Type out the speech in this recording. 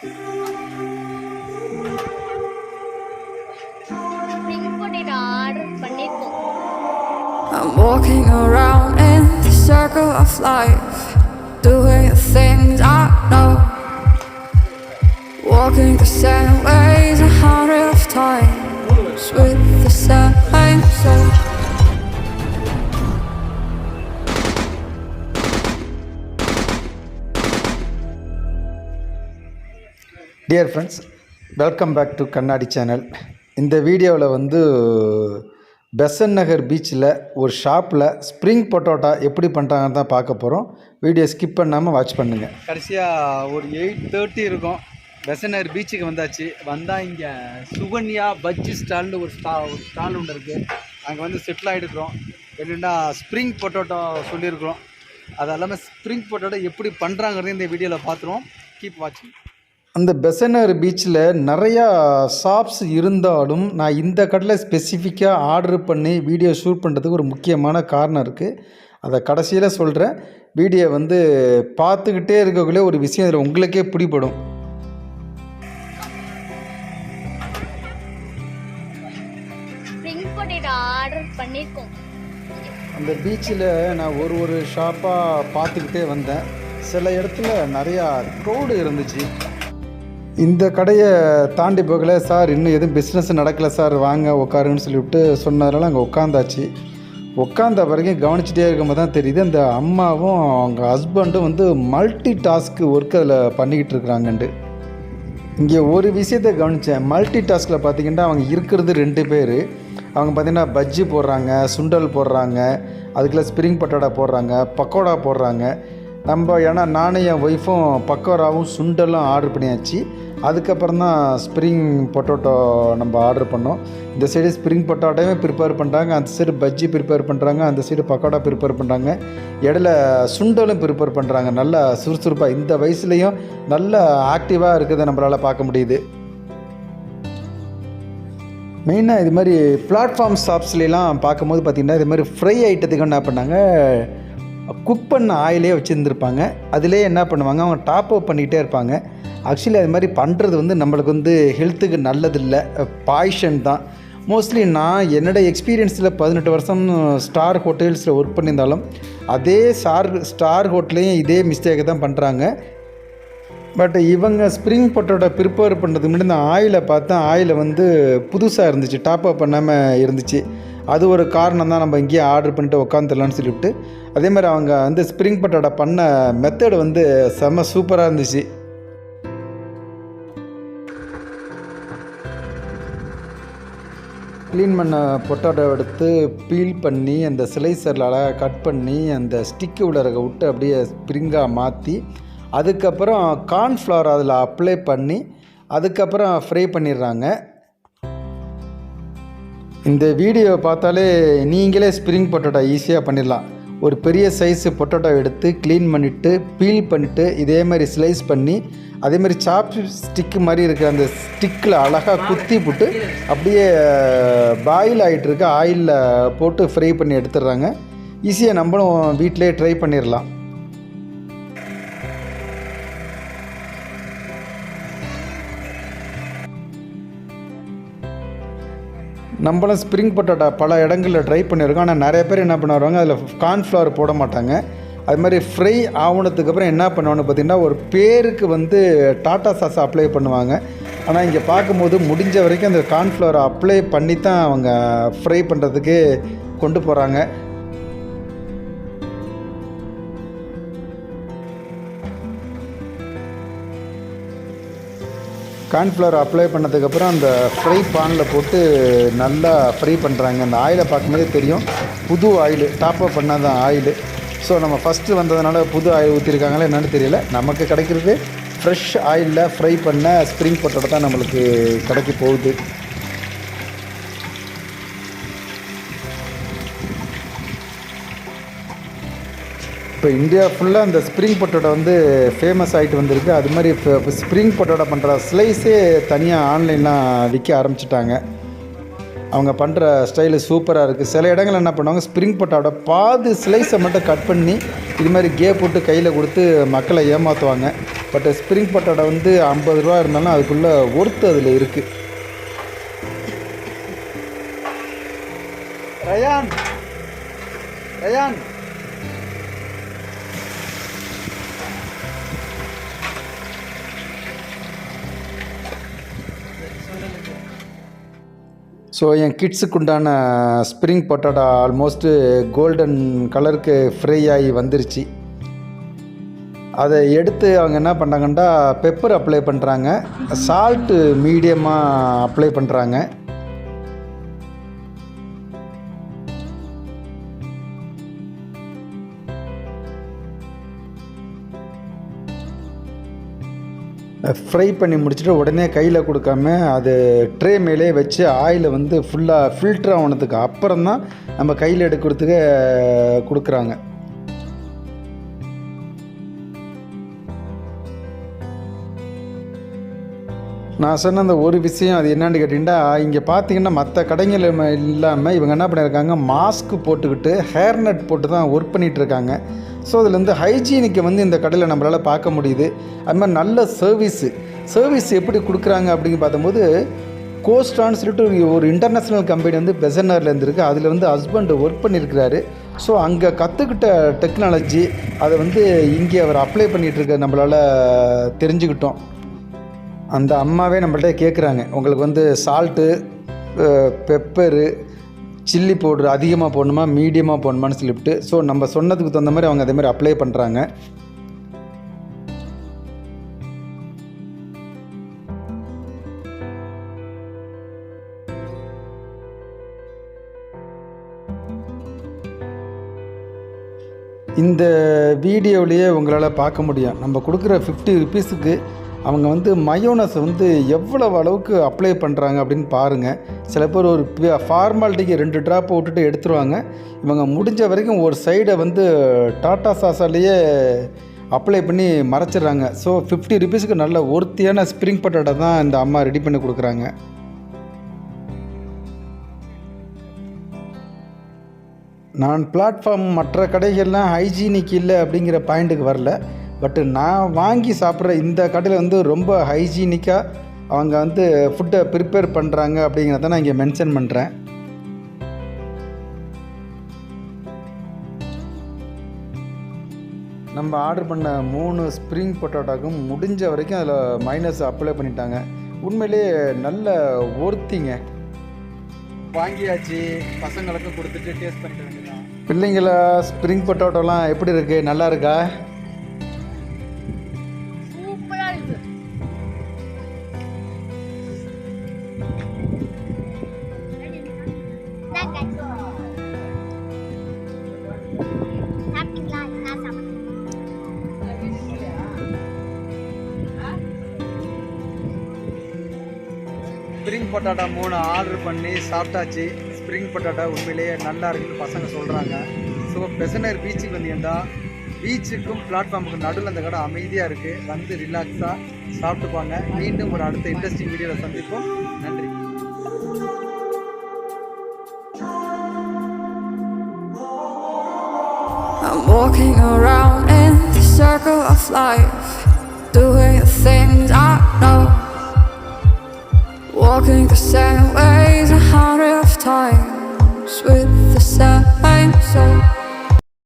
I'm walking around in the circle of life, doing the things I know, walking the same ways 100 of times with the same soul. Dear friends, welcome back to KANNADI channel. இந்த வீடியோவில் பெசன் நகர் பீச்சில் ஒரு ஷாப்பில் spring பொட்டோட்டா எப்படி பண்ணுறாங்கன்னு தான் பார்க்க போகிறோம். வீடியோ ஸ்கிப் பண்ணாமல் வாட்ச் பண்ணுங்கள். கடைசியாக ஒரு 8:30 இருக்கும். பெசன் நகர் பீச்சுக்கு வந்தாச்சு. வந்தால் இங்கே சுகன்யா பஜ்ஜி ஸ்டால்னு ஒரு ஸ்டால் ஒன்று இருக்குது. அங்கே செட்டில் ஆகிடுக்கிறோம். எப்படின்னா ஸ்ப்ரிங் பொட்டோட்டா சொல்லியிருக்கிறோம். அது இல்லாமல் ஸ்ப்ரிங் பொட்டோட்டா எப்படி பண்ணுறாங்கிறது இந்த வீடியோவில் பார்த்துருவோம். கீப் வாட்சிங். அந்த பெசன் நகர் பீச்சில் நிறையா ஷாப்ஸ் இருந்தாலும் நான் இந்த கடையில் ஸ்பெசிஃபிக்காக ஆர்டர் பண்ணி வீடியோ ஷூட் பண்ணுறதுக்கு ஒரு முக்கியமான காரணம் இருக்குது. அதை கடைசியில் சொல்கிறேன். வீடியோ பார்த்துக்கிட்டே இருக்கக்குள்ளே ஒரு விஷயம் இதில் உங்களுக்கே பிடிபடும். அந்த பீச்சில் நான் ஒரு ஷாப்பாக பார்த்துக்கிட்டே வந்தேன். சில இடத்துல நிறையா க்ரௌடு இருந்துச்சு. இந்த கடையை தாண்டி போகல, சார் இன்னும் எதுவும் பிஸ்னஸ் நடக்கலை சார், வாங்க உட்காருன்னு சொல்லிவிட்டு சொன்னதுனால அங்கே உட்காந்தாச்சு. உட்காந்த வரைக்கும் கவனிச்சிட்டே இருக்கும்போது தான் தெரியுது அந்த அம்மாவும் அவங்க ஹஸ்பண்டும் மல்டி டாஸ்க்கு ஒர்க் அதில் பண்ணிக்கிட்டு இருக்கிறாங்கன்ட்டு. இங்கே ஒரு விஷயத்தை கவனித்தேன். மல்டி டாஸ்கில் பார்த்திங்கன்னா அவங்க இருக்கிறது 2 பேர். அவங்க பார்த்திங்கன்னா பஜ்ஜி போடுறாங்க, சுண்டல் போடுறாங்க, அதுக்குள்ளே ஸ்ப்ரிங் பட்டோடா போடுறாங்க, பக்கோடா போடுறாங்க. ஏன்னா நானும் என் ஒய்ஃபும் பக்கோடாவும் சுண்டலும் ஆர்டர் பண்ணியாச்சு. அதுக்கப்புறம் தான் ஸ்ப்ரிங் பொட்டோட்டோ நம்ம ஆர்டர் பண்ணோம். இந்த சைடு ஸ்ப்ரிங் பொட்டோட்டாவே ப்ரிப்பேர் பண்ணுறாங்க, அந்த சைடு பஜ்ஜி ப்ரிப்பேர் பண்ணுறாங்க, அந்த சைடு பக்கோடா ப்ரிப்பேர் பண்ணுறாங்க, இடையில சுண்டலும் ப்ரிப்பேர் பண்ணுறாங்க. நல்லா சுறுசுறுப்பாக இந்த வயசுலேயும் நல்ல ஆக்டிவாக இருக்கிறத நம்மளால் பார்க்க முடியுது. மெயினாக இது மாதிரி பிளாட்ஃபார்ம் ஷாப்ஸ்லாம் பார்க்கும்போது பார்த்திங்கன்னா இது மாதிரி ஃப்ரை ஐட்டத்துக்கு என்ன பண்ணாங்க, குக் பண்ண ஆயிலே வச்சுருந்துருப்பாங்க. அதிலே என்ன பண்ணுவாங்க, அவங்க டாப் அப் பண்ணிக்கிட்டே இருப்பாங்க. ஆக்சுவலி அது மாதிரி பண்ணுறது நம்மளுக்கு ஹெல்த்துக்கு நல்லதில்லை, பாய்ஷன் தான். மோஸ்ட்லி நான் என்னோடய எக்ஸ்பீரியன்ஸில் 18 வருஷம் ஸ்டார் ஹோட்டல்ஸில் ஒர்க் பண்ணியிருந்தாலும் அதே ஸ்டார் ஹோட்டலையும் இதே மிஸ்டேக்கை தான் பண்ணுறாங்க. பட் இவங்க ஸ்ப்ரிங் பொட்டோட்டா ப்ரிப்பேர் பண்ணுறதுக்கு முன்னாடி இந்த ஆயிலை பார்த்தா ஆயில் புதுசாக இருந்துச்சு, டாப் அப் பண்ணாமல் இருந்துச்சு. அது ஒரு காரணம் தான் நம்ம இங்கேயே ஆர்டர் பண்ணிட்டு உட்காந்துடலான்னு சொல்லிவிட்டு. அதே மாதிரி அவங்க ஸ்ப்ரிங் பொட்டோட்டா பண்ண மெத்தடு செம்ம சூப்பராக இருந்துச்சு. க்ளீன் பண்ண பொட்டோட்டோ எடுத்து பீல் பண்ணி அந்த ஸ்லைசரில் கட் பண்ணி அந்த ஸ்டிக்கு உள்ளரக விட்டு அப்படியே ஸ்ப்ரிங்காக மாற்றி அதுக்கப்புறம் கார்ன்ஃப்ளவர் அதில் அப்ளை பண்ணி அதுக்கப்புறம் ஃப்ரை பண்ணிடுறாங்க. இந்த வீடியோவை பார்த்தாலே நீங்களே ஸ்ப்ரிங் பொட்டோட்டோ ஈஸியாக பண்ணிடலாம். ஒரு பெரிய சைஸு பொட்டோட்டோ எடுத்து க்ளீன் பண்ணிவிட்டு பீல் பண்ணிவிட்டு இதே மாதிரி ஸ்லைஸ் பண்ணி அதே மாதிரி சாப் ஸ்டிக்கு மாதிரி இருக்கிற அந்த ஸ்டிக்கில் அழகாக குத்தி போட்டு அப்படியே பாயில் ஆகிட்டுருக்க ஆயிலில் போட்டு ஃப்ரை பண்ணி எடுத்துடுறாங்க. ஈஸியாக நம்மளும் வீட்டிலே ட்ரை பண்ணிடலாம். நம்மளும் ஸ்ப்ரிங் பொட்டோட்டா பல இடங்களில் ட்ரை பண்ணியிருக்கோம். ஆனால் நிறைய பேர் என்ன பண்ணுவாங்க, அதில் கார்ன்ஃப்ளவர் போட மாட்டாங்க. அது மாதிரி ஃப்ரை ஆகுனதுக்கப்புறம் என்ன பண்ணுவான்னு பார்த்திங்கன்னா ஒரு பேருக்கு டாட்டா சாஸ் அப்ளை பண்ணுவாங்க. ஆனால் இங்கே பார்க்கும்போது முடிஞ்ச வரைக்கும் அந்த கார்ன்ஃப்ளவரை அப்ளை பண்ணி தான் அவங்க ஃப்ரை பண்ணுறதுக்கு கொண்டு போகிறாங்க. கார்ன்ஃப்ளவர் அப்ளை பண்ணதுக்கப்புறம் அந்த ஃப்ரை பானில் போட்டு நல்லா ஃப்ரை பண்ணுறாங்க. அந்த ஆயிலை பார்க்கும்போதே தெரியும் புது ஆயில், டாப்அப் பண்ணாத ஆயில். ஸோ நம்ம ஃபஸ்ட்டு வந்ததுனால புது ஆயில் ஊற்றிருக்காங்களா என்னென்னு தெரியல. நமக்கு கிடைக்கிறது ஃப்ரெஷ் ஆயிலில் ஃப்ரை பண்ண ஸ்ப்ரிங் பொட்டோட்டோ தான் நம்மளுக்கு கிடைக்க போகுது. இப்போ இந்தியா ஃபுல்லாக அந்த ஸ்ப்ரிங் பொட்டோட்டோ ஃபேமஸ் ஆகிட்டு வந்திருக்கு. அது மாதிரி இப்போ ஸ்ப்ரிங் பொட்டோட்டோ பண்ணுற ஸ்லைஸே தனியாக ஆன்லைன்லாம் விற்க ஆரம்பிச்சிட்டாங்க. அவங்க பண்ணுற ஸ்டைலு சூப்பராக இருக்குது. சில இடங்கள் என்ன பண்ணுவாங்க, ஸ்ப்ரிங் பொட்டாட்டோ பாதி ஸ்லைஸை மட்டும் கட் பண்ணி இது மாதிரி கேப் போட்டு கையில் கொடுத்து மக்களை ஏமாற்றுவாங்க. பட் ஸ்ப்ரிங் பொட்டாட்டோ வந்து 50 ரூபா இருந்தாலும் அதுக்குள்ளே ஒர்த்து அதில் இருக்குது. ரயான் ரயான் ஸோ என் கிட்ஸுக்கு உண்டான ஸ்ப்ரிங் பொட்டாட்டோ ஆல்மோஸ்ட்டு கோல்டன் கலருக்கு ஃப்ரை ஆகி வந்துருச்சு. அதை எடுத்து அவங்க என்ன பண்ணுறாங்கன்னா பெப்பர் அப்ளை பண்ணுறாங்க, சால்ட்டு மீடியமாக அப்ளை பண்ணுறாங்க. ஃப்ரை பண்ணி முடிச்சுட்டு உடனே கையில் கொடுக்காம அது ட்ரே மேலே வச்சு ஆயிலை வந்து ஃபுல்லாக ஃபில்டர் ஆனதுக்கு அப்புறம் தான் நம்ம கையில் எடுக்கிறதுக்கு கொடுக்குறாங்க. நான் சொன்ன அந்த ஒரு விஷயம் அது என்னான்னு கேட்டிங்கன்னா, இங்கே பார்த்தீங்கன்னா மற்ற கடைகள் இல்லாமல் இவங்க என்ன பண்ணியிருக்காங்க, மாஸ்க் போட்டுக்கிட்டு ஹேர் நட் போட்டு தான் ஒர்க் பண்ணிகிட்ருக்காங்க. ஸோ அதில் வந்து ஹைஜீனிக்கை வந்து இந்த கடையில் நம்மளால் பார்க்க முடியுது. அது மாதிரி நல்ல சர்வீஸ் எப்படி கொடுக்குறாங்க அப்படின்னு பார்த்தம்போது, கோஸ்டான்னு சொல்லிட்டு ஒரு இன்டர்நேஷ்னல் கம்பெனி வந்து பெசனரில் இருந்திருக்கு. அதில் வந்து ஹஸ்பண்ட் ஒர்க் பண்ணியிருக்கிறாரு. ஸோ அங்கே கற்றுக்கிட்ட டெக்னாலஜி அதை வந்து இங்கே அவர் அப்ளை பண்ணிகிட்ருக்க நம்மளால் தெரிஞ்சுக்கிட்டோம். அந்த அம்மாவே நம்மள்ட்ட கேட்குறாங்க, உங்களுக்கு வந்து சால்ட்டு, பெப்பரு, சில்லி பவுட்ரு அதிகமாக போடணுமா மீடியமாக போடணுமான்னு சொல்லிவிட்டு, ஸோ நம்ம சொன்னதுக்கு தகுந்த மாதிரி அவங்க அதே மாதிரி அப்ளை பண்ணுறாங்க. இந்த வீடியோவிலேயே உங்களால் பார்க்க முடியும், நம்ம கொடுக்குற 50 ருபீஸுக்கு அவங்க வந்து மயோனஸை வந்து எவ்வளவு அளவுக்கு அப்ளை பண்ணுறாங்க அப்படின்னு பாருங்கள். சில பேர் ஒரு ஃபார்மாலிட்டிக்கு 2 ட்ராப் விட்டுட்டு எடுத்துருவாங்க. இவங்க முடிஞ்ச வரைக்கும் ஒரு சைடை வந்து டாட்டா சாஸாலேயே அப்ளை பண்ணி மறைச்சிடுறாங்க. ஸோ 50 ருபீஸுக்கு நல்ல ஒர்த்தியான ஸ்ப்ரிங் பொட்டாட்டோ தான் இந்த அம்மா ரெடி பண்ணி கொடுக்குறாங்க. நான் பிளாட்ஃபார்ம் மற்ற கடைகள்லாம் ஹைஜீனிக் இல்லை அப்படிங்கிற பாயிண்ட்டுக்கு வரல. பட்டு நான் வாங்கி சாப்பிட்ற இந்த கடையில் வந்து ரொம்ப ஹைஜீனிக்காக அவங்க வந்து ஃபுட்டை ப்ரிப்பேர் பண்ணுறாங்க அப்படிங்கிறத நான் இங்கே மென்ஷன் பண்ணுறேன். நம்ம ஆர்டர் பண்ண 3 ஸ்ப்ரிங் பொட்டாட்டோக்கும் முடிஞ்ச வரைக்கும் அதில் மைனஸ் அப்ளை பண்ணிட்டாங்க. உண்மையிலே நல்ல ஒர்த்திங்க. வாங்கியாச்சு, பசங்களுக்கும் கொடுத்துட்டு டேஸ்ட் பண்ணிட்டு வேண்டியதான். பிள்ளைங்களா, ஸ்ப்ரிங் பொட்டாட்டோலாம் எப்படி இருக்குது, நல்லா இருக்கா? ஸ்ப்ரிங் பொட்டாட்டோ 3 ஆர்டர் பண்ணி சாப்பிட்டாச்சு. ஸ்ப்ரிங் பொட்டாட்டோ உண்மையிலேயே நல்லா இருக்குன்னு பசங்க சொல்கிறாங்க. ஸோ பெசனர் பீச்சுக்கு வந்தீங்கன்னா பீச்சுக்கும் பிளாட்ஃபார்முக்கும் நடுவில் அந்த கடை அமைதியாக இருக்குது. வந்து ரிலாக்ஸாக சாப்பிட்டுப்பாங்க. மீண்டும் ஒரு அடுத்த இன்ட்ரெஸ்டிங் வீடியோவில் சந்திப்போம். நன்றி. I'm walking around in the circle of life, doing the things I know, walking the same ways 100 times with